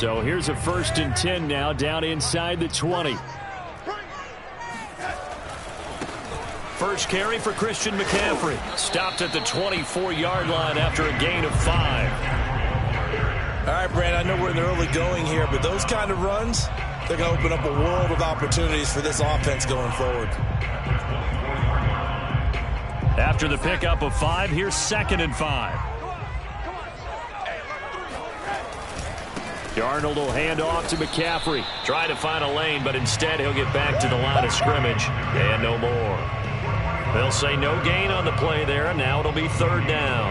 So here's a 1st and 10 now, down inside the 20. First carry for Christian McCaffrey. Stopped at the 24-yard line after a gain of 5. All right, Brand, I know we're in the early going here, but those kind of runs, they're going to open up a world of opportunities for this offense going forward. After the pickup of 5, here's 2nd and 5. Darnold will hand off to McCaffrey. Try to find a lane, but instead he'll get back to the line of scrimmage. And no more. They'll say no gain on the play there, and now it'll be 3rd down.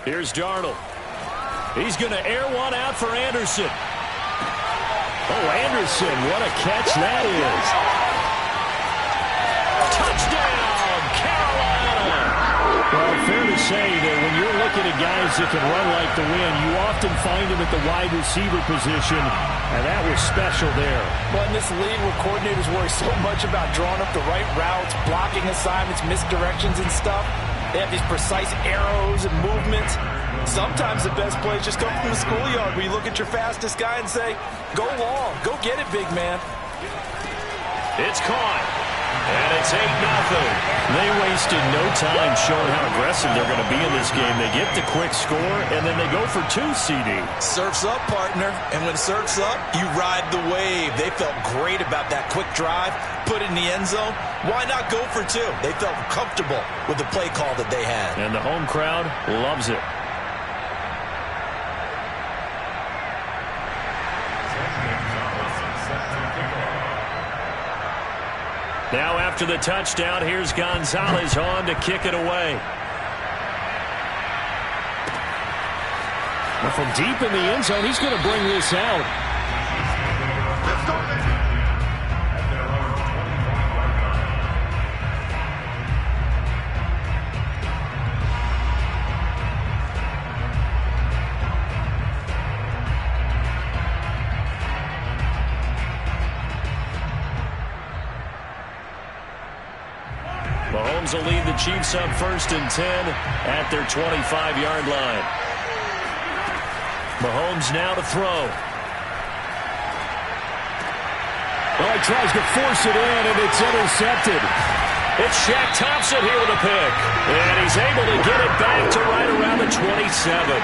Here's Darnold. He's going to air one out for Anderson. Oh, Anderson, what a catch that is. Touchdown, Carolina. Well, fair to say that when you're looking at guys that can run like the wind, you often find them at the wide receiver position, and that was special there. Well, in this league where coordinators worry so much about drawing up the right routes, blocking assignments, misdirections and stuff, they have these precise arrows and movements. Sometimes the best plays just come from the schoolyard where you look at your fastest guy and say, go long, go get it, big man. It's caught, and it's 8-0. They wasted no time showing how aggressive they're going to be in this game. They get the quick score, and then they go for 2, CD. Surf's up, partner, and when surf's up, you ride the wave. They felt great about that quick drive, put it in the end zone. Why not go for 2? They felt comfortable with the play call that they had. And the home crowd loves it. Now after the touchdown, here's Gonzalez on to kick it away. Well, from deep in the end zone, he's going to bring this out. Mahomes will lead the Chiefs up 1st and 10 at their 25-yard line. Mahomes now to throw. Well, he tries to force it in, and it's intercepted. It's Shaq Thompson here with a pick. And he's able to get it back to right around the 27.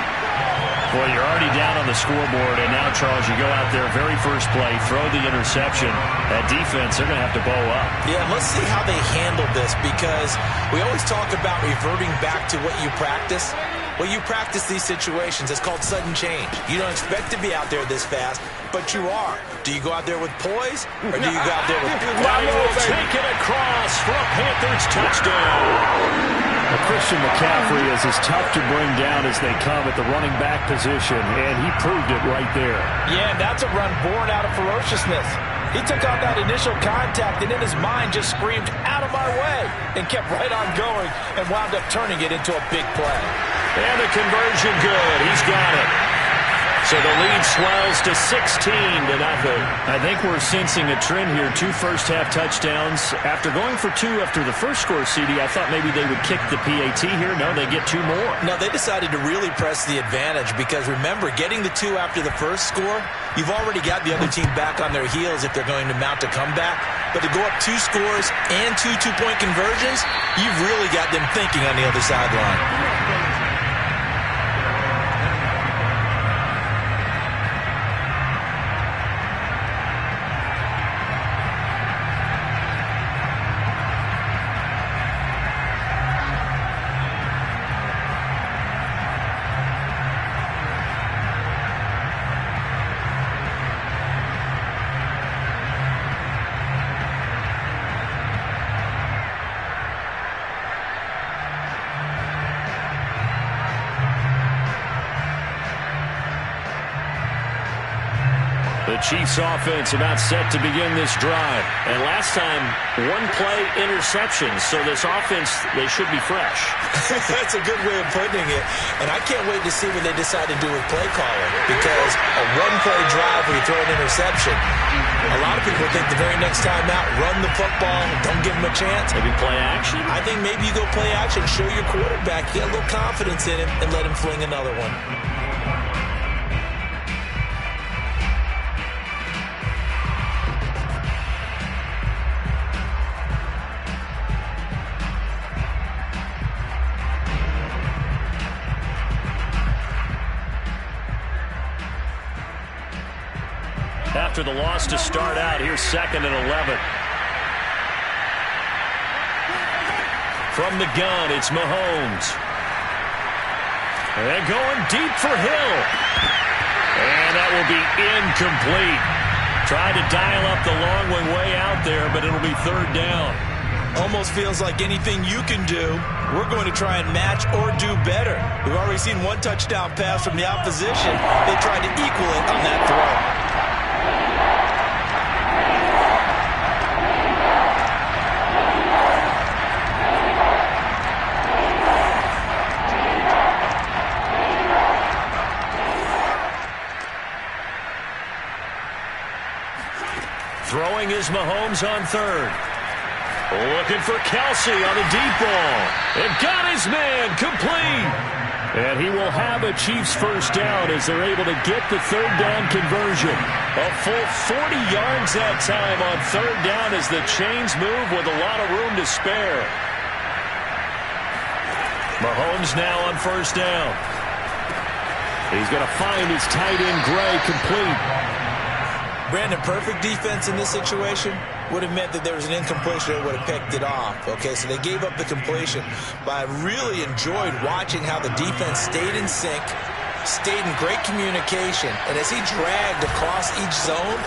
Boy, you're already down on the scoreboard, and now, Charles, you go out there, very first play, throw the interception. That defense, they're going to have to bow up. Yeah, let's see how they handle this, because we always talk about reverting back to what you practice. Well, you practice these situations. It's called sudden change. You don't expect to be out there this fast, but you are. Do you go out there with poise, or do you go out there with... Take it across for a Panthers touchdown. Christian McCaffrey is as tough to bring down as they come at the running back position, and he proved it right there. Yeah, that's a run born out of ferociousness. He took on that initial contact, and in his mind just screamed, out of my way, and kept right on going and wound up turning it into a big play. And the conversion good. He's got it. So the lead swells to 16-0. I think we're sensing a trend here. 2 first-half touchdowns. After going for 2 after the first score, CD, I thought maybe they would kick the PAT here. No, they get 2 more. No, they decided to really press the advantage because, remember, getting the 2 after the first score, you've already got the other team back on their heels if they're going to mount a comeback. But to go up 2 scores and 2 two-point conversions, you've really got them thinking on the other sideline. The Chiefs offense about set to begin this drive. And last time, one-play interceptions. So this offense, they should be fresh. That's a good way of putting it. And I can't wait to see what they decide to do with play calling. Because a one-play drive where you throw an interception, a lot of people think the very next time out, run the football, don't give them a chance. Maybe play action? I think maybe you go play action, show your quarterback, get a little confidence in him, and let him fling another one. After the loss to start out, here's 2nd and 11. From the gun, it's Mahomes. And going deep for Hill. And that will be incomplete. Tried to dial up the long one way out there, but it'll be 3rd down. Almost feels like anything you can do, we're going to try and match or do better. We've already seen one touchdown pass from the opposition. They tried to equal it on that throw. Throwing is Mahomes on 3rd. Looking for Kelsey on a deep ball. And got his man complete. And he will have a Chiefs first down as they're able to get the 3rd down conversion. A full 40 yards that time on 3rd down as the chains move with a lot of room to spare. Mahomes now on 1st down. He's going to find his tight end Gray complete. Brandon, perfect defense in this situation would have meant that there was an incompletion that would have picked it off. Okay, so they gave up the completion. But I really enjoyed watching how the defense stayed in sync, stayed in great communication. And as he dragged across each zone,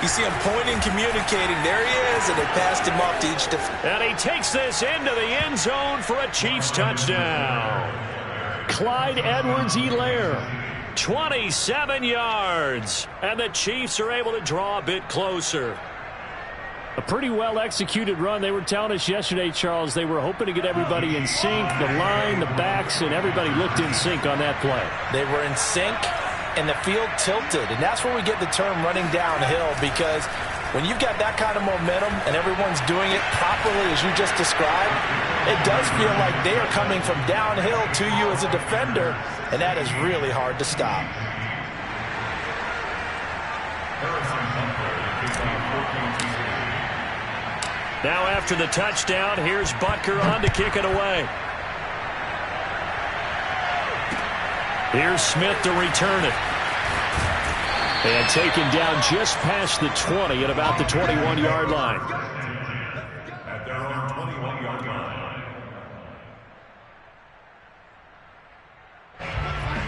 you see him pointing, communicating. There he is, and they passed him off to each defense. And he takes this into the end zone for a Chiefs touchdown. Clyde Edwards-Helaire. 27 yards, and the Chiefs are able to draw a bit closer. A pretty well-executed run. They were telling us yesterday, Charles, they were hoping to get everybody in sync, the line, the backs, and everybody looked in sync on that play. They were in sync, and the field tilted, and that's where we get the term running downhill, because when you've got that kind of momentum and everyone's doing it properly as you just described, it does feel like they are coming from downhill to you as a defender, and that is really hard to stop. Now after the touchdown, here's Butker on to kick it away. Here's Smith to return it. And taken down just past the 20 at about the 21-yard line. At their own 21-yard line.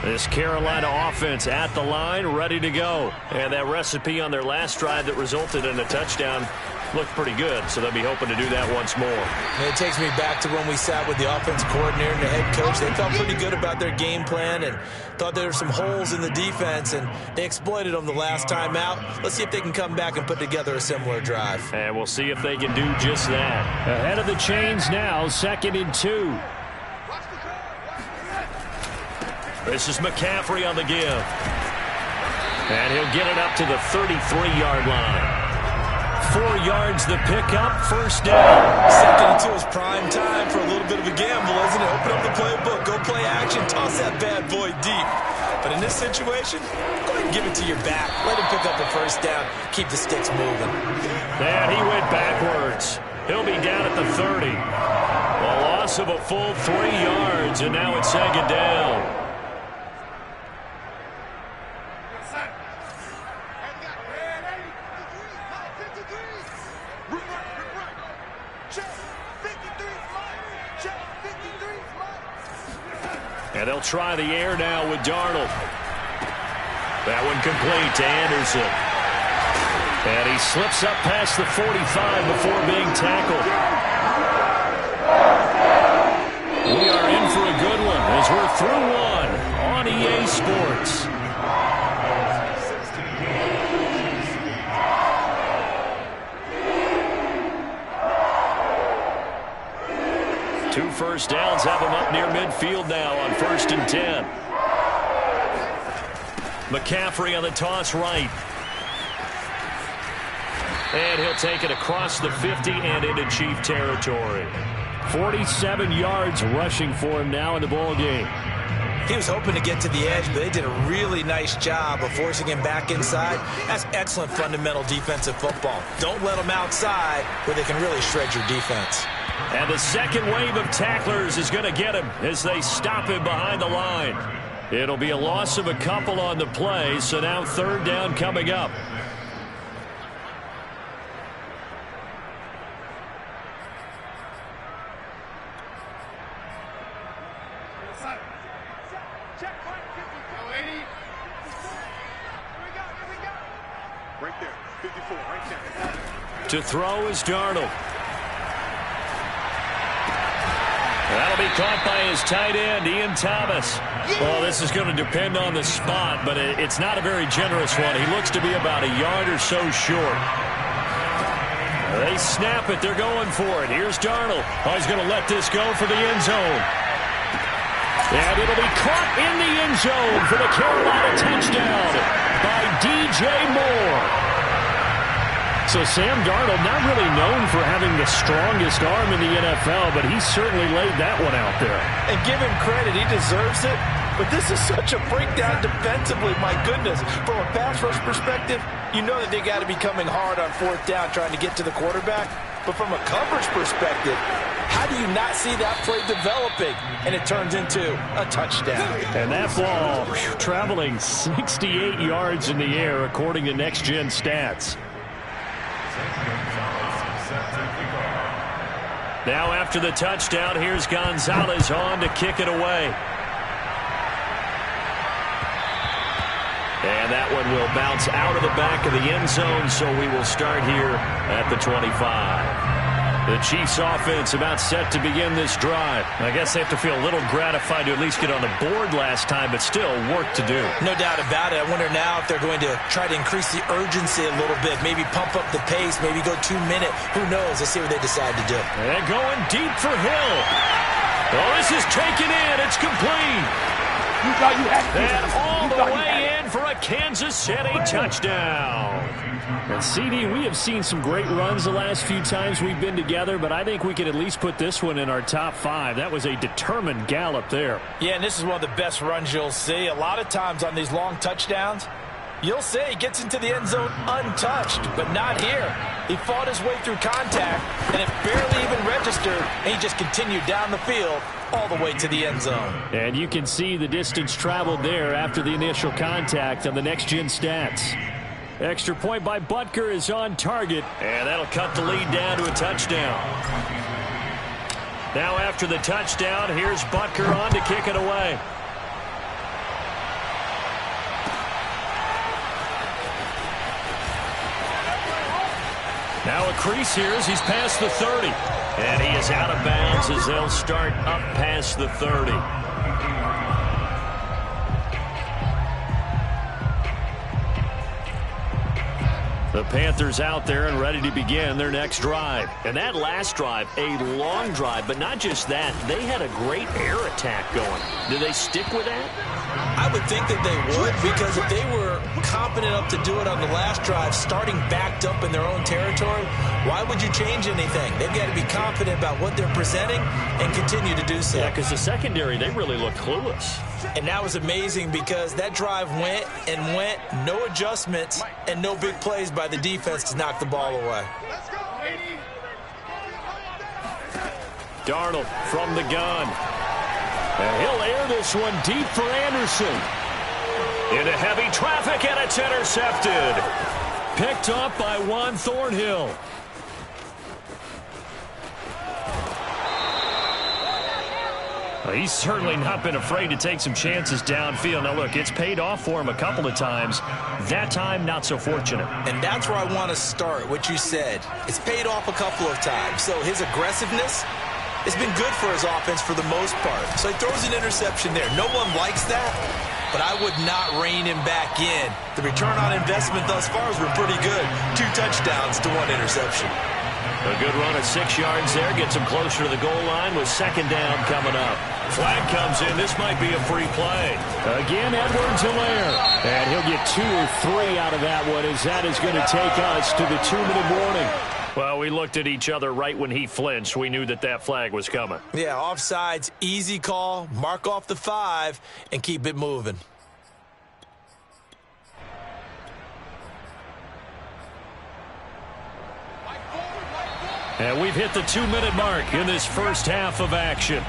This Carolina offense at the line, ready to go. And that recipe on their last drive that resulted in a touchdown looked pretty good, so they'll be hoping to do that once more. And it takes me back to when we sat with the offensive coordinator and the head coach. They felt pretty good about their game plan and thought there were some holes in the defense, and they exploited them the last time out. Let's see if they can come back and put together a similar drive. And we'll see if they can do just that. Ahead of the chains now, 2nd and 2. This is McCaffrey on the give. And he'll get it up to the 33-yard line. 4 yards the pickup, first down. 2nd and 2 is prime time for a little bit of a gamble, isn't it? Open up the playbook, go play action, toss that bad boy deep. But in this situation, go ahead and give it to your back. Let him pick up the first down, keep the sticks moving. And he went backwards. He'll be down at the 30. A loss of a full 3 yards, and now it's 2nd down. And they'll try the air now with Darnold. That one complete to Anderson. And he slips up past the 45 before being tackled. We are in for a good one as we're through one on EA Sports. first downs have him up near midfield now on 1st and 10. McCaffrey on the toss right. And he'll take it across the 50 and into Chief territory. 47 yards rushing for him now in the ball game. He was hoping to get to the edge, but they did a really nice job of forcing him back inside. That's excellent fundamental defensive football. Don't let them outside where they can really shred your defense. And the second wave of tacklers is going to get him as they stop him behind the line. It'll be a loss of a couple on the play, so now 3rd down coming up. Right there, 54, right there. To throw is Darnold. That'll be caught by his tight end, Ian Thomas. Well, this is going to depend on the spot, but it's not a very generous one. He looks to be about a yard or so short. They snap it. They're going for it. Here's Darnold. Oh, he's going to let this go for the end zone. And it'll be caught in the end zone for the Carolina touchdown by DJ Moore. So Sam Darnold, not really known for having the strongest arm in the NFL, but he certainly laid that one out there. And give him credit, he deserves it. But this is such a breakdown defensively, my goodness. From a pass rush perspective, you know that they got to be coming hard on 4th down trying to get to the quarterback. But from a coverage perspective, how do you not see that play developing? And it turns into a touchdown. And that ball traveling 68 yards in the air, according to Next Gen Stats. Now after the touchdown, here's Gonzalez on to kick it away. And that one will bounce out of the back of the end zone, so we will start here at the 25. The Chiefs offense about set to begin this drive. I guess they have to feel a little gratified to at least get on the board last time, but still work to do. No doubt about it. I wonder now if they're going to try to increase the urgency a little bit, maybe pump up the pace, maybe go 2-minute. Who knows? Let's see what they decide to do. And going deep for Hill. Oh, this is taken in. It's complete. And all the way in for a Kansas City touchdown. And CD, we have seen some great runs the last few times we've been together, but I think we could at least put this one in our top 5. That was a determined gallop there. Yeah, and this is one of the best runs you'll see. A lot of times on these long touchdowns, you'll say he gets into the end zone untouched, but not here. He fought his way through contact, and it barely even registered, and he just continued down the field all the way to the end zone. And you can see the distance traveled there after the initial contact on the next-gen stats. Extra point by Butker is on target, and that'll cut the lead down to a touchdown. Now after the touchdown, here's Butker on to kick it away. Now a crease here as he's past the 30. And he is out of bounds as they'll start up past the 30. The Panthers out there and ready to begin their next drive. And that last drive, a long drive, but not just that. They had a great air attack going. Do they stick with that? I would think that they would, because if they were competent enough to do it on the last drive, starting backed up in their own territory, why would you change anything? They've got to be confident about what they're presenting and continue to do so. Yeah, because the secondary, they really looked clueless. And that was amazing because that drive went and went, no adjustments, and no big plays by the defense to knock the ball away. Darnold from the gun. And he'll air this one deep for Anderson. Into heavy traffic, and it's intercepted. Picked up by Juan Thornhill. Well, he's certainly not been afraid to take some chances downfield. Now, look, it's paid off for him a couple of times. That time, not so fortunate. And that's where I want to start, what you said. It's paid off a couple of times. So his aggressiveness has been good for his offense for the most part. So he throws an interception there. No one likes that, but I would not rein him back in. The return on investment thus far has been pretty good. 2 touchdowns to 1 interception. A good run at 6 yards there. Gets him closer to the goal line with second down coming up. Flag comes in. This might be a free play. Again, Edwards-Helaire. And he'll get 2 or 3 out of that one, as that is going to take us to the 2-minute warning. Well, we looked at each other right when he flinched. We knew that that flag was coming. Yeah, offsides, easy call. Mark off the 5 and keep it moving. And we've hit the 2-minute mark in this first half of action.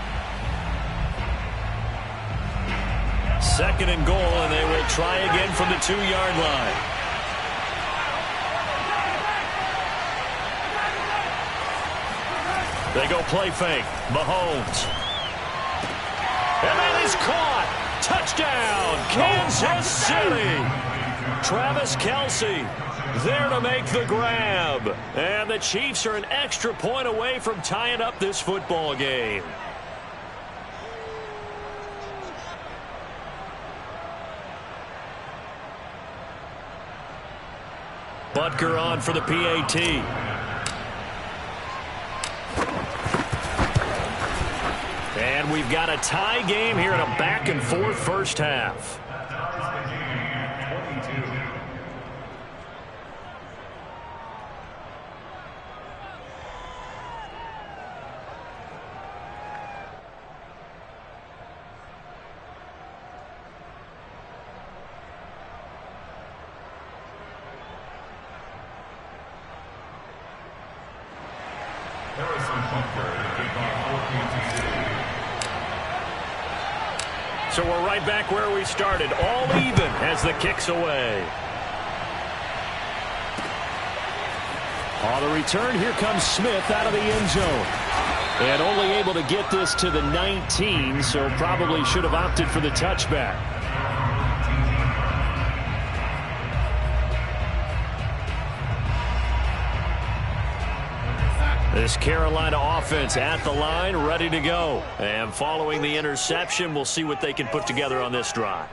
Second and goal, and they will try again from the 2-yard line. They go play fake. Mahomes. And that is caught. Touchdown, Kansas City. Travis Kelce there to make the grab. And the Chiefs are an extra point away from tying up this football game. Butker on for the PAT. And we've got a tie game here in a back-and-forth first half. So we're right back where we started, all even as the kick's away. On the return, here comes Smith out of the end zone. And only able to get this to the 19, so probably should have opted for the touchback. This Carolina offense at the line, ready to go. And following the interception, we'll see what they can put together on this drive.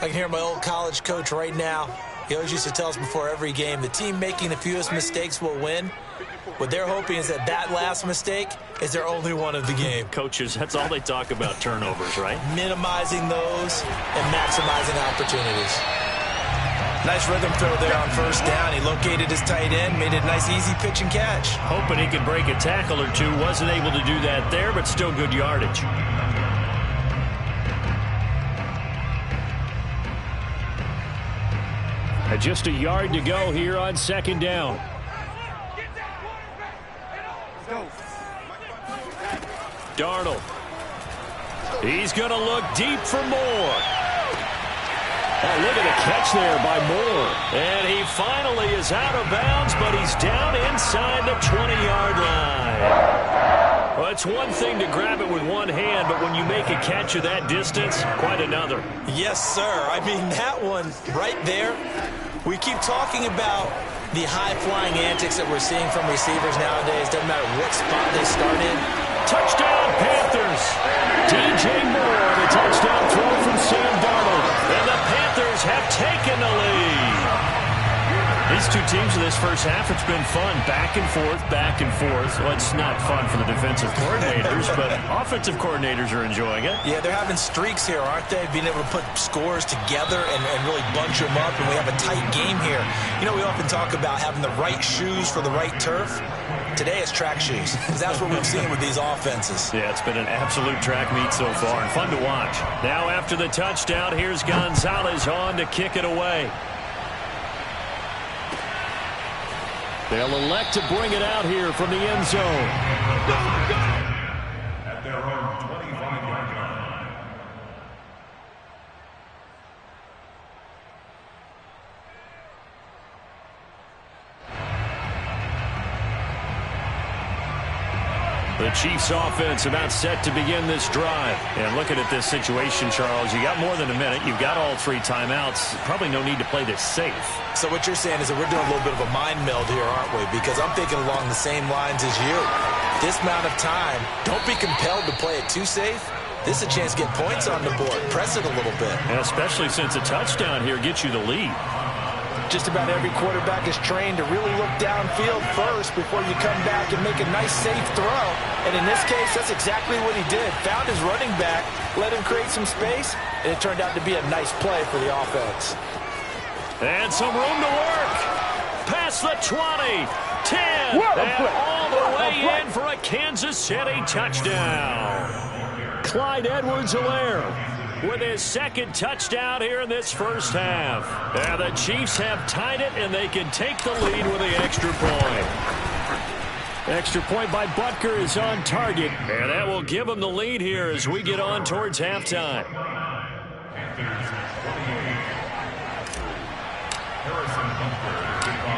I can hear my old college coach right now. He always used to tell us before every game, the team making the fewest mistakes will win. What they're hoping is that that last mistake is their only one of the game. Coaches, that's all they talk about, turnovers, right? Minimizing those and maximizing opportunities. Nice rhythm throw there on first down. He located his tight end, made it a nice easy pitch and catch. Hoping he could break a tackle or two. Wasn't able to do that there, but still good yardage. Just a yard to go here on second down. Darnold. He's going to look deep for more. Oh, look at the catch there by Moore. And he finally is out of bounds, but he's down inside the 20-yard line. Well, it's one thing to grab it with one hand, but when you make a catch of that distance, quite another. Yes, sir. I mean, that one right there, we keep talking about the high-flying antics that we're seeing from receivers nowadays. Doesn't matter what spot they start in. Touchdown, Panthers. DJ Moore, the touchdown throw from Sam Darnold. And the Panthers have taken the lead. These two teams in this first half, it's been fun. Back and forth, back and forth. Well, it's not fun for the defensive coordinators, but offensive coordinators are enjoying it. Yeah, they're having streaks here, aren't they? Being able to put scores together and really bunch them up, and we have a tight game here. You know, we often talk about having the right shoes for the right turf. Today it's track shoes, because that's what we've seen with these offenses. Yeah, it's been an absolute track meet so far, and fun to watch. Now after the touchdown, here's Gonzalez on to kick it away. They'll elect to bring it out here from the end zone. At their own 25-yard line. The Chiefs offense about set to begin this drive. And looking at this situation, Charles, you got more than a minute. You've got all 3 timeouts. Probably no need to play this safe. So what you're saying is that we're doing a little bit of a mind meld here, aren't we? Because I'm thinking along the same lines as you. This amount of time, don't be compelled to play it too safe. This is a chance to get points on the board. Press it a little bit. And especially since a touchdown here gets you the lead. Just about every quarterback is trained to really look downfield first before you come back and make a nice, safe throw. And in this case, that's exactly what he did. Found his running back, let him create some space, and it turned out to be a nice play for the offense. And some room to work. Past the 20, 10, and all the way in for a Kansas City touchdown. Clyde Edwards-Helaire with his second touchdown here in this first half. And the Chiefs have tied it, and they can take the lead with the extra point. Extra point by Butker is on target, and that will give them the lead here as we get on towards halftime.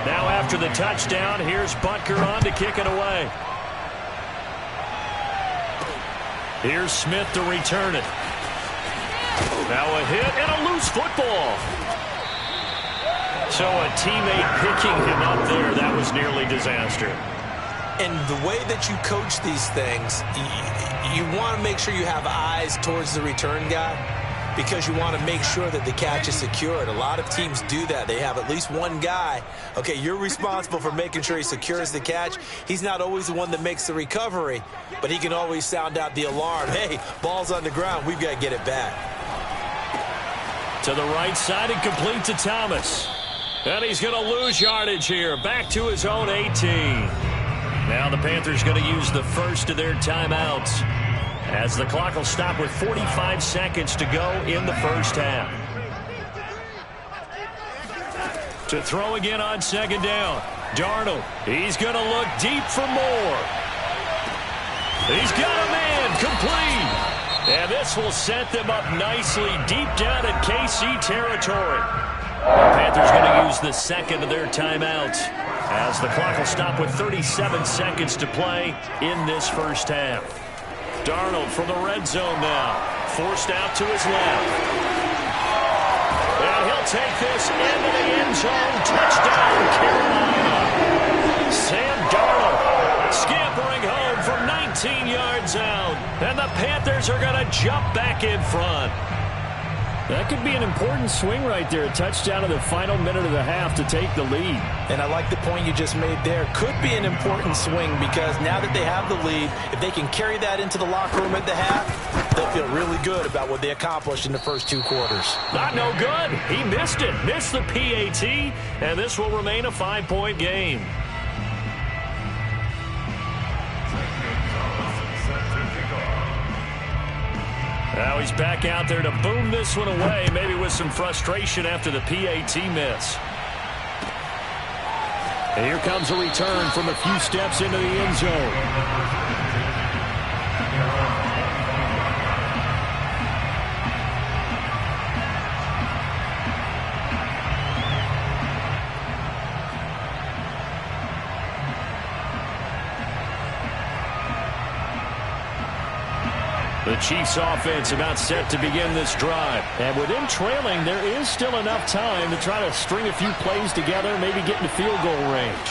Now after the touchdown, here's Butker on to kick it away. Here's Smith to return it. Now a hit and a loose football. So a teammate picking him up there. That was nearly disaster. And the way that you coach these things, you want to make sure you have eyes towards the return guy because you want to make sure that the catch is secured. A lot of teams do that. They have at least one guy. Okay, you're responsible for making sure he secures the catch. He's not always the one that makes the recovery, but he can always sound out the alarm. Hey, ball's on the ground. We've got to get it back. To the right side and complete to Thomas. And he's going to lose yardage here. Back to his own 18. Now the Panthers going to use the first of their timeouts as the clock will stop with 45 seconds to go in the first half. To throw again on second down. Darnold, he's going to look deep for more. He's got a man complete. And this will set them up nicely deep down in KC territory. The Panthers going to use the second of their timeouts as the clock will stop with 37 seconds to play in this first half. Darnold from the red zone now. Forced out to his left. And he'll take this into the end zone. Touchdown, Carolina. Sam Darnold scampering home from 19 yards out. And the Panthers are going to jump back in front. That could be an important swing right there. A touchdown in the final minute of the half to take the lead. And I like the point you just made there. Could be an important swing because now that they have the lead, if they can carry that into the locker room at the half, they'll feel really good about what they accomplished in the first two quarters. Not no good. He missed it. Missed the PAT, and this will remain a 5-point game. Now he's back out there to boom this one away, maybe with some frustration after the PAT miss. And here comes a return from a few steps into the end zone. The Chiefs offense about set to begin this drive. And with them trailing, there is still enough time to try to string a few plays together, maybe get into field goal range.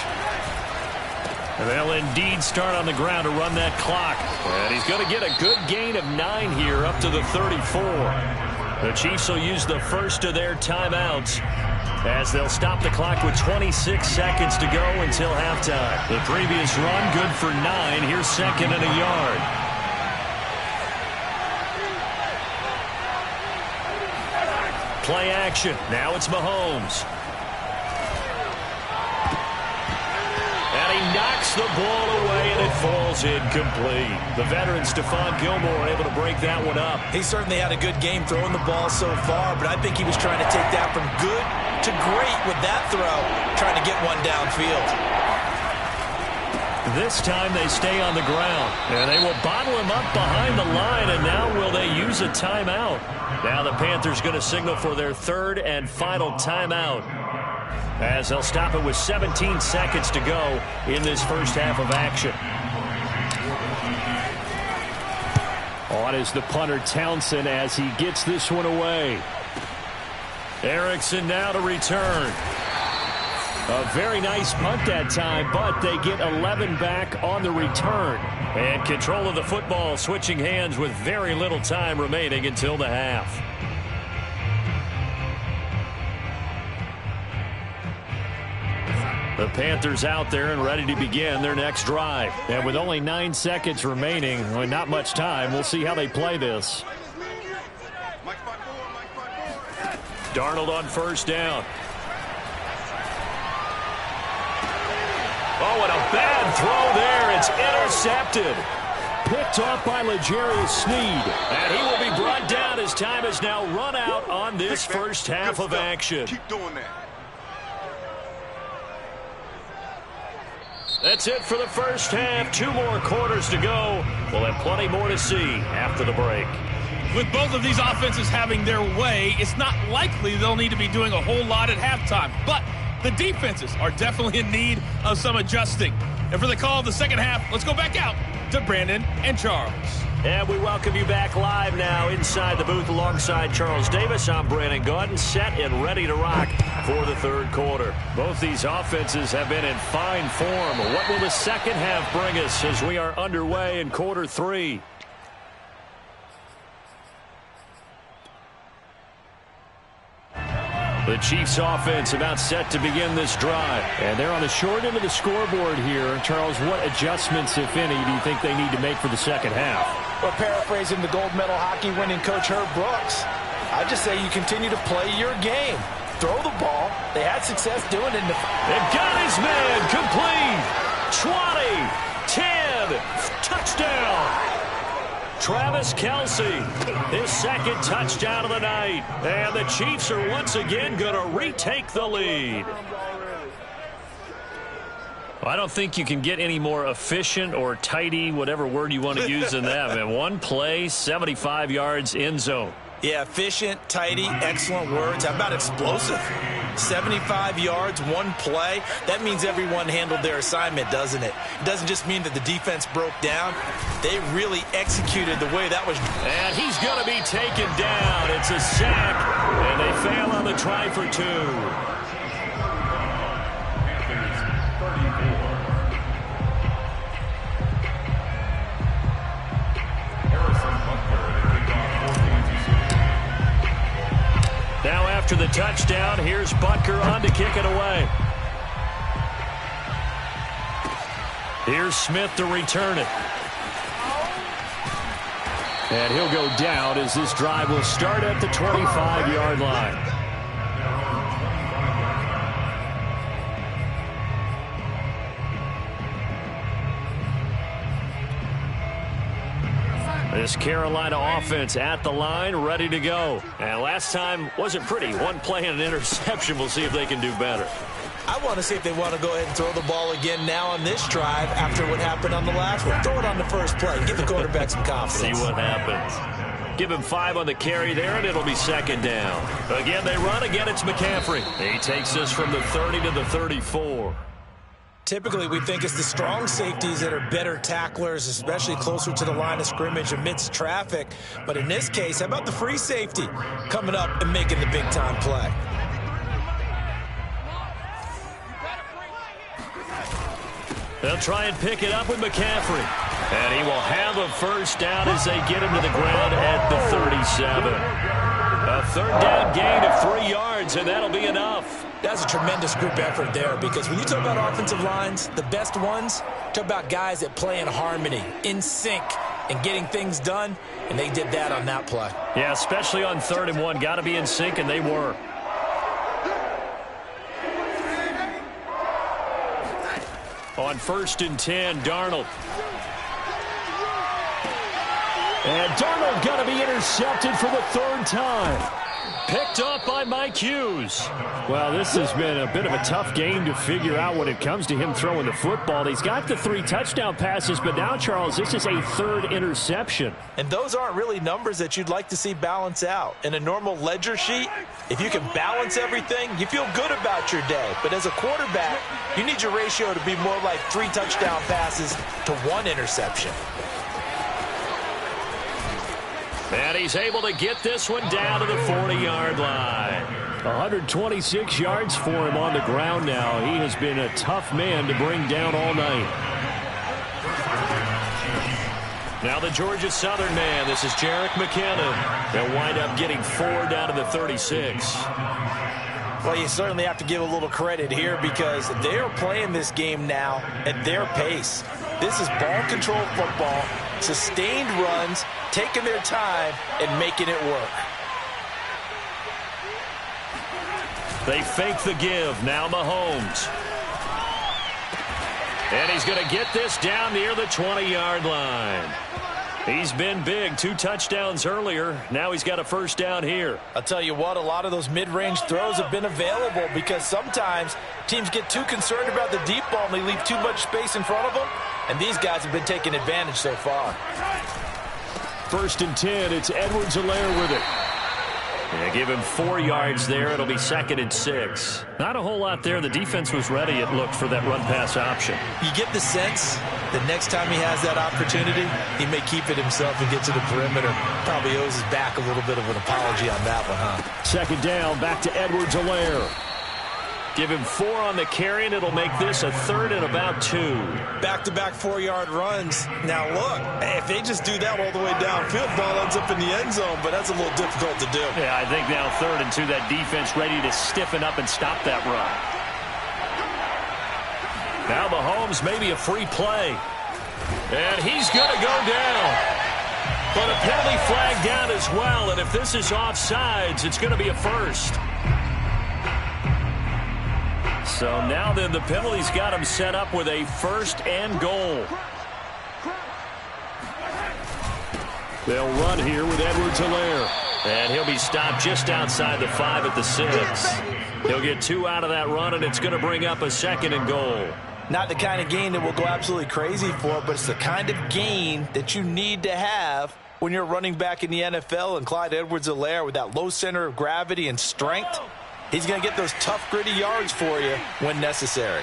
And they'll indeed start on the ground to run that clock. And he's going to get a good gain of 9 here up to the 34. The Chiefs will use the first of their timeouts as they'll stop the clock with 26 seconds to go until halftime. The previous run good for 9. Here's second and a yard. Play action. Now it's Mahomes. And he knocks the ball away, and it falls incomplete. The veteran Stephon Gilmore able to break that one up. He certainly had a good game throwing the ball so far, but I think he was trying to take that from good to great with that throw, trying to get one downfield. This time they stay on the ground, and they will bottle him up behind the line, and now will they use a timeout? Now the Panthers going to signal for their third and final timeout as they'll stop it with 17 seconds to go in this first half of action. On is the punter Townsend as he gets this one away. Erickson now to return. A very nice punt that time, but they get 11 back on the return. And control of the football switching hands with very little time remaining until the half. The Panthers out there and ready to begin their next drive. And with only 9 seconds remaining, well, not much time, we'll see how they play this. Darnold on first down. Oh, and a bad throw there. It's intercepted. Picked off by L'Jarius Sneed. And he will be brought down as time has now run out on this first half of action. Keep doing that. That's it for the first half. 2 more quarters to go. We'll have plenty more to see after the break. With both of these offenses having their way, it's not likely they'll need to be doing a whole lot at halftime. But the defenses are definitely in need of some adjusting. And for the call of the second half, let's go back out to Brandon and Charles. And we welcome you back live now inside the booth alongside Charles Davis. I'm Brandon Gaudin, set and ready to rock for the third quarter. Both these offenses have been in fine form. What will the second half bring us as we are underway in quarter 3? The Chiefs offense about set to begin this drive. And they're on the short end of the scoreboard here. Charles, what adjustments, if any, do you think they need to make for the second half? Well, paraphrasing the gold medal hockey winning coach Herb Brooks, I just say you continue to play your game. Throw the ball. They had success doing it. They've got his man complete. 20, 10, touchdown. Travis Kelce, his second touchdown of the night. And the Chiefs are once again going to retake the lead. I don't think you can get any more efficient or tidy, whatever word you want to use in that. Man, one play, 75 yards, end zone. Yeah, efficient, tidy, excellent words. How about explosive? 75 yards, one play. That means everyone handled their assignment, doesn't it? It doesn't just mean that the defense broke down. They really executed the way that was. And he's going to be taken down. It's a sack, and they fail on the try for 2. Now after the touchdown, here's Butker on to kick it away. Here's Smith to return it. And he'll go down as this drive will start at the 25-yard line. This Carolina offense at the line, ready to go. And last time wasn't pretty. One play and an interception. We'll see if they can do better. I want to see if they want to go ahead and throw the ball again now on this drive after what happened on the last one. Throw it on the first play. Give the quarterback some confidence. See what happens. Give him 5 on the carry there, and it'll be second down. Again, they run. Again, it's McCaffrey. He takes us from the 30 to the 34. Typically, we think it's the strong safeties that are better tacklers, especially closer to the line of scrimmage amidst traffic. But in this case, how about the free safety coming up and making the big-time play? They'll try and pick it up with McCaffrey. And he will have a first down as they get him to the ground at the 37. A third down gain of 3 yards, and that'll be enough. That's a tremendous group effort there, because when you talk about offensive lines, the best ones, talk about guys that play in harmony, in sync, and getting things done, and they did that on that play. Yeah, especially on 3rd and 1. Got to be in sync, and they were. On 1st and 10, Darnold. And Darnold got to be intercepted for the 3rd time. Picked up by Mike Hughes. Well, this has been a bit of a tough game to figure out when it comes to him throwing the football. He's got the 3 touchdown passes, but now, Charles, this is a 3rd interception. And those aren't really numbers that you'd like to see balance out. In a normal ledger sheet, if you can balance everything, you feel good about your day. But as a quarterback, you need your ratio to be more like 3 touchdown passes to 1 interception. And he's able to get this one down to the 40-yard line. 126 yards for him on the ground now. He has been a tough man to bring down all night. Now the Georgia Southern man. This is Jerick McKinnon. They'll wind up getting 4 down to the 36. Well, you certainly have to give a little credit here because they're playing this game now at their pace. This is ball control football, sustained runs, taking their time, and making it work. They fake the give. Now Mahomes. And he's going to get this down near the 20-yard line. He's been big. 2 touchdowns earlier. Now he's got a first down here. I'll tell you what, a lot of those mid-range throws have been available because sometimes teams get too concerned about the deep ball and they leave too much space in front of them. And these guys have been taking advantage so far. 1st and 10. It's Edwards-Helaire with it. Yeah, give him 4 yards there. It'll be 2nd and 6. Not a whole lot there. The defense was ready, it looked, for that run-pass option. You get the sense that next time he has that opportunity, he may keep it himself and get to the perimeter. Probably owes his back a little bit of an apology on that one, huh? 2nd down, back to Edwards-Helaire. Give him 4 on the carry, and it'll make this a 3rd and about 2. Back-to-back 4-yard runs. Now, look, if they just do that all the way downfield, ball ends up in the end zone, but that's a little difficult to do. Yeah, I think now 3rd and 2, that defense ready to stiffen up and stop that run. Now Mahomes, maybe a free play. And he's going to go down. But a penalty flag down as well, and if this is offsides, it's going to be a first. So now then the penalty's got him set up with a 1st and goal. They'll run here with Edwards-Helaire. And he'll be stopped just outside the 5 at the 6. He'll get 2 out of that run, and it's going to bring up a 2nd and goal. Not the kind of gain that we'll go absolutely crazy for, but it's the kind of gain that you need to have when you're running back in the NFL. And Clyde Edwards-Helaire, with that low center of gravity and strength, he's going to get those tough, gritty yards for you when necessary.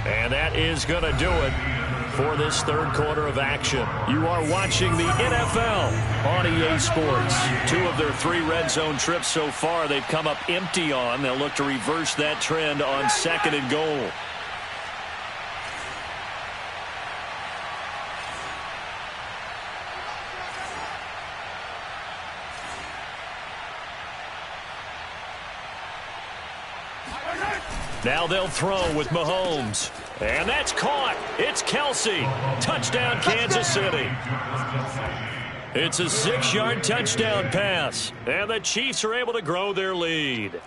And that is going to do it for this 3rd quarter of action. You are watching the NFL on EA Sports. 2 of their 3 red zone trips so far they've come up empty on. They'll look to reverse that trend on 2nd and goal. Now they'll throw with Mahomes. And that's caught. It's Kelsey. Touchdown, Kansas City. It's a 6-yard touchdown pass. And the Chiefs are able to grow their lead.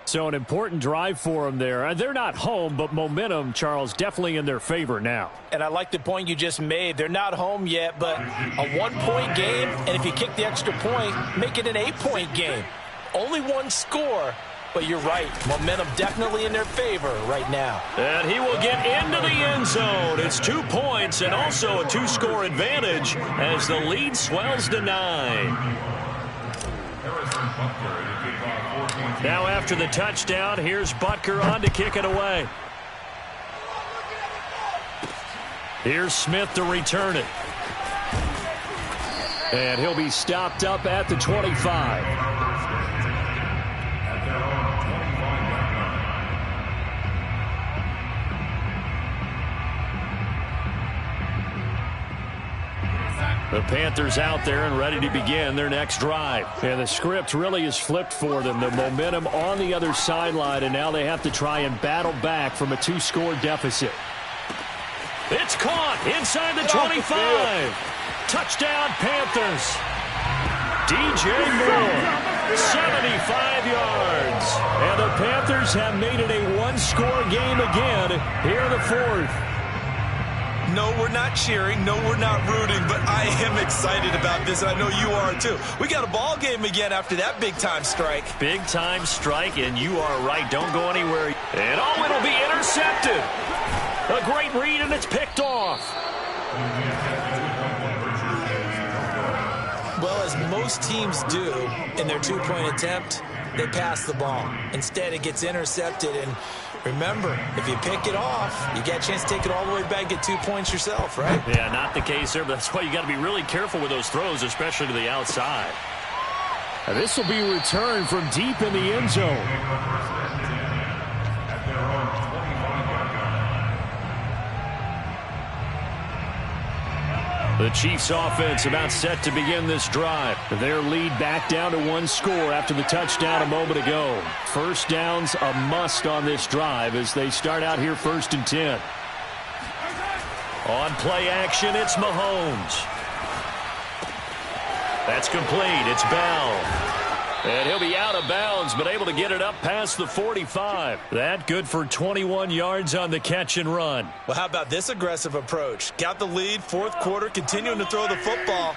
So an important drive for them there. They're not home, but momentum, Charles, definitely in their favor now. And I like the point you just made. They're not home yet, but a 1-point game, and if you kick the extra point, make it an 8-point game. Only 1 score. But you're right. Momentum definitely in their favor right now. And he will get into the end zone. It's 2 points and also a 2-score advantage as the lead swells to 9. Now after the touchdown, here's Butker on to kick it away. Here's Smith to return it. And he'll be stopped up at the 25. The Panthers out there and ready to begin their next drive. And the script really is flipped for them. The momentum on the other sideline, and now they have to try and battle back from a 2-score deficit. It's caught inside the 25. Touchdown, Panthers. DJ Moore, 75 yards. And the Panthers have made it a 1-score game again here in the 4th. No, we're not cheering. No, we're not rooting, but I am excited about this. I know you are, too. We got a ball game again after that big-time strike. Big-time strike, and you are right. Don't go anywhere. And, oh, it'll be intercepted. A great read, and it's picked off. Well, as most teams do in their 2-point attempt, they pass the ball. Instead, it gets intercepted, and remember, if you pick it off, you get a chance to take it all the way back, get 2 points yourself, right? Yeah, not the case there, but that's why you got to be really careful with those throws, especially to the outside. And this will be returned from deep in the end zone. The Chiefs offense about set to begin this drive. Their lead back down to 1 score after the touchdown a moment ago. First down's a must on this drive as they start out here 1st and 10. On play action, it's Mahomes. That's complete. It's Bell. And he'll be out of bounds, but able to get it up past the 45. That good for 21 yards on the catch and run. Well, how about this aggressive approach? Got the lead, 4th quarter, continuing to throw the football.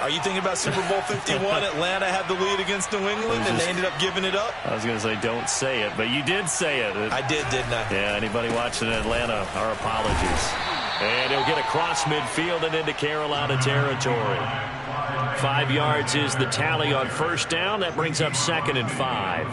Are you thinking about Super Bowl 51? Atlanta had the lead against New England, and they ended up giving it up? I was going to say don't say it, but you did say it. I did, didn't I? Yeah, anybody watching Atlanta, our apologies. And he'll get across midfield and into Carolina territory. 5 yards is the tally on first down. That brings up 2nd and 5.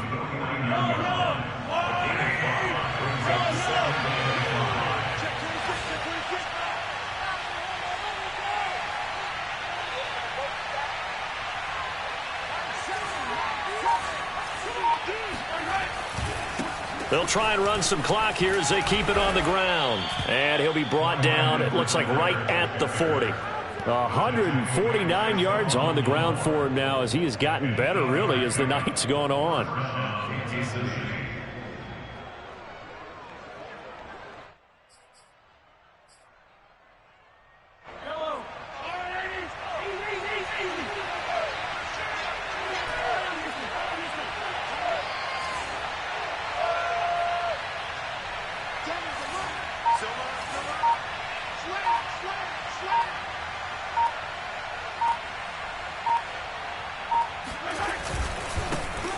They'll try and run some clock here as they keep it on the ground. And he'll be brought down, it looks like right at the 40. 149 yards on the ground for him now as he has gotten better, really, as the night's gone on.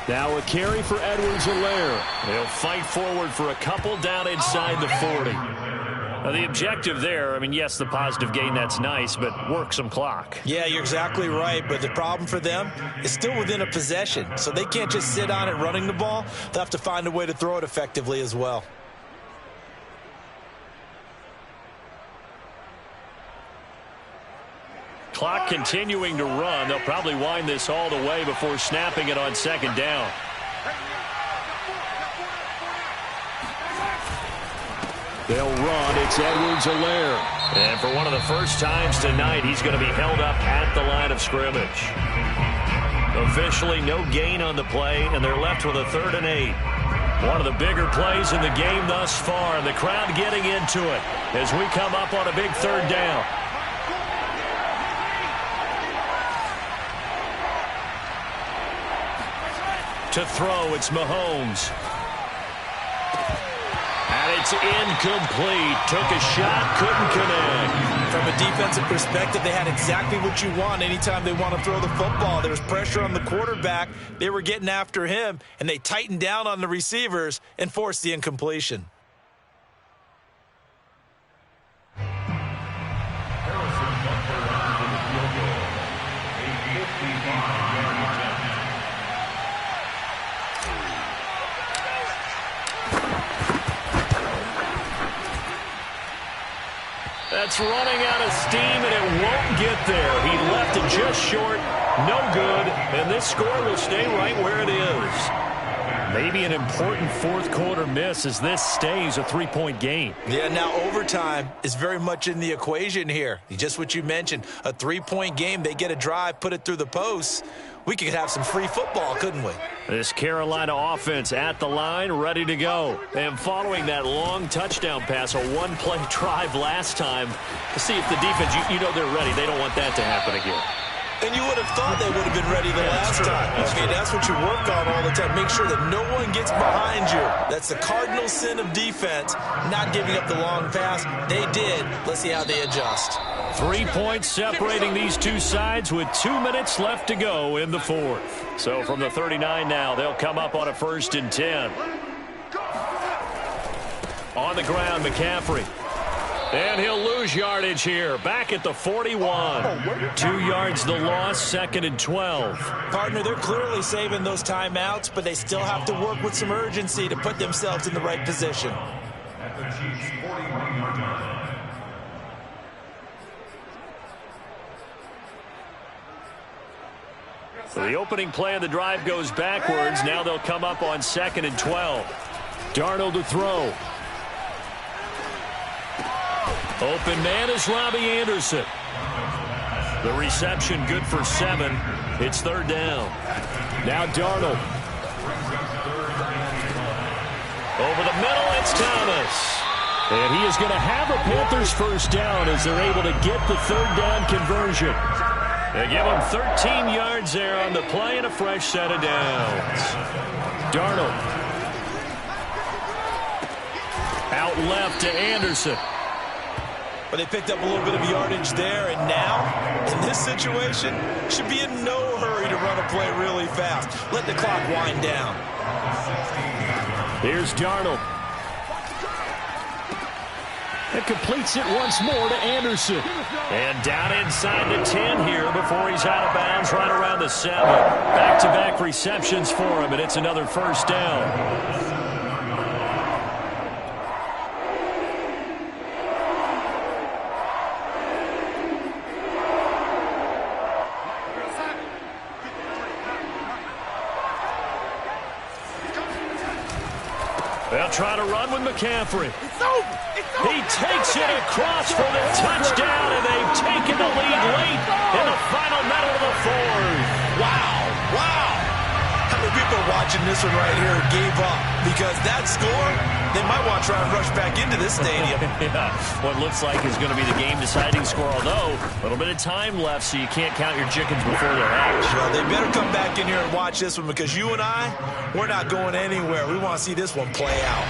Now a carry for Edwards-Helaire. He'll fight forward for a couple down inside the 40. Now the objective there, I mean, yes, the positive gain, that's nice, but work some clock. Yeah, you're exactly right, but the problem for them is still within a possession, so they can't just sit on it running the ball. They'll have to find a way to throw it effectively as well. Clock continuing to run. They'll probably wind this all the way before snapping it on 2nd down. They'll run. It's Edwards-Helaire. And for one of the first times tonight, he's going to be held up at the line of scrimmage. Officially no gain on the play, and they're left with a 3rd and 8. One of the bigger plays in the game thus far, and the crowd getting into it as we come up on a big 3rd down. To throw, it's Mahomes. And it's incomplete. Took a shot, couldn't connect. From a defensive perspective, they had exactly what you want anytime they want to throw the football. There was pressure on the quarterback. They were getting after him, and they tightened down on the receivers and forced the incompletion. That's running out of steam, and it won't get there. He left it just short, no good, and this score will stay right where it is. Maybe an important 4th quarter miss as this stays a 3-point game. Yeah, now overtime is very much in the equation here. Just what you mentioned, a 3-point game. They get a drive, put it through the posts. We could have some free football, couldn't we? This Carolina offense at the line, ready to go. And following that long touchdown pass, a 1-play drive last time, to see if the defense, you know they're ready. They don't want that to happen again. And you would have thought they would have been ready the last time. I mean, that's what you work on all the time. Make sure that no one gets behind you. That's the cardinal sin of defense, not giving up the long pass. They did. Let's see how they adjust. 3 points separating these two sides with 2 minutes left to go in the 4th. So from the 39 now, they'll come up on a 1st and 10. On the ground, McCaffrey. And he'll lose yardage here. Back at the 41. 2 yards the loss, 2nd and 12. Partner, they're clearly saving those timeouts, but they still have to work with some urgency to put themselves in the right position. At the Chiefs' 41-yard line. So the opening play of the drive goes backwards. Now they'll come up on 2nd and 12. Darnold to throw. Open man is Robbie Anderson. The reception good for 7. It's 3rd down. Now Darnold. Over the middle, it's Thomas. And he is going to have a Panthers first down as they're able to get the 3rd down conversion. They give him 13 yards there on the play and a fresh set of downs. Darnold. Out left to Anderson. But they picked up a little bit of yardage there, and now, in this situation, should be in no hurry to run a play really fast. Let the clock wind down. Here's Darnold. It completes it once more to Anderson. And down inside the 10 here before he's out of bounds right around the 7. Back-to-back receptions for him, and it's another first down. They'll try to run with McCaffrey. It's over. He takes it across for the touchdown, and they've taken the lead late in the final minute of the 4th. Wow. How many people are watching this one right here and gave up? Because that score, they might want to try and rush back into this stadium. Yeah, what looks like is going to be the game-deciding score, although a little bit of time left, so you can't count your chickens before they're hatched. Well, they better come back in here and watch this one, because you and I, we're not going anywhere. We want to see this one play out.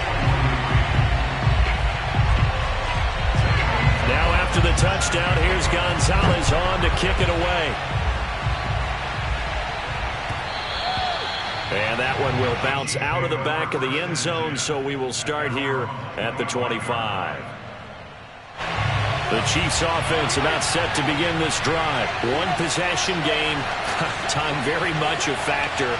Now after the touchdown, here's Gonzalez on to kick it away. And that one will bounce out of the back of the end zone, so we will start here at the 25. The Chiefs offense about set to begin this drive. One possession game. Time very much a factor.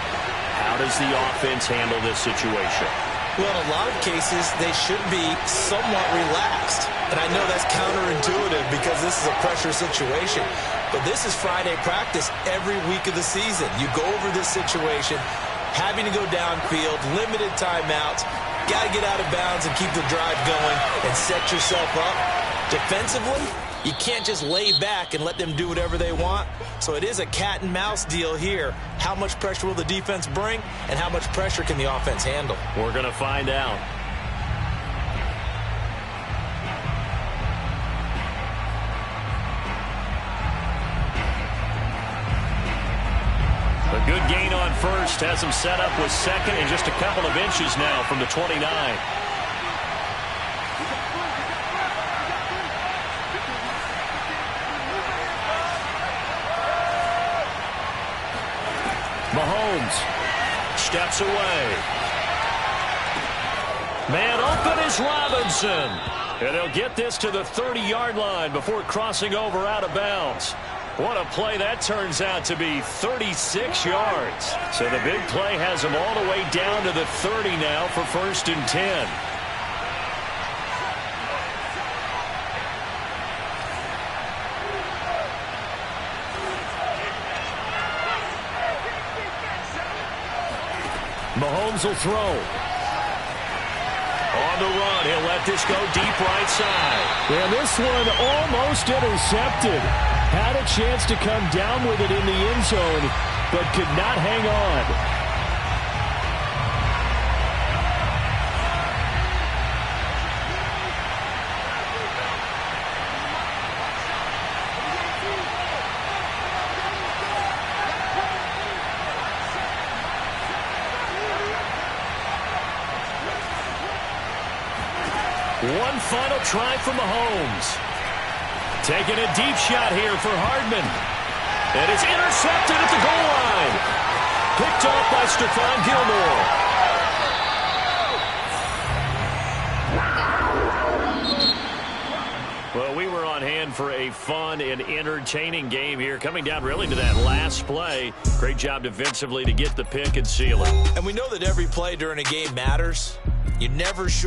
How does the offense handle this situation? Well, in a lot of cases, they should be somewhat relaxed. And I know that's counterintuitive because this is a pressure situation. But this is Friday practice every week of the season. You go over this situation, having to go downfield, limited timeouts, got to get out of bounds and keep the drive going and set yourself up. Defensively, you can't just lay back and let them do whatever they want. So it is a cat and mouse deal here. How much pressure will the defense bring, and how much pressure can the offense handle? We're going to find out. A good gain on first has him set up with second and just a couple of inches now from the 29. Mahomes steps away. Man open is Robinson. And they'll get this to the 30-yard line before crossing over out of bounds. What a play that turns out to be, 36 yards. So the big play has them all the way down to the 30 now for 1st and 10. Mahomes will throw. On the run, he'll let this go deep right side. And this one almost intercepted. Had a chance to come down with it in the end zone, but could not hang on. One final try for Mahomes. Taking a deep shot here for Hardman. And it's intercepted at the goal line. Picked off by Stephon Gilmore. Well, we were on hand for a fun and entertaining game here. Coming down really to that last play. Great job defensively to get the pick and seal it. And we know that every play during a game matters. You're never sure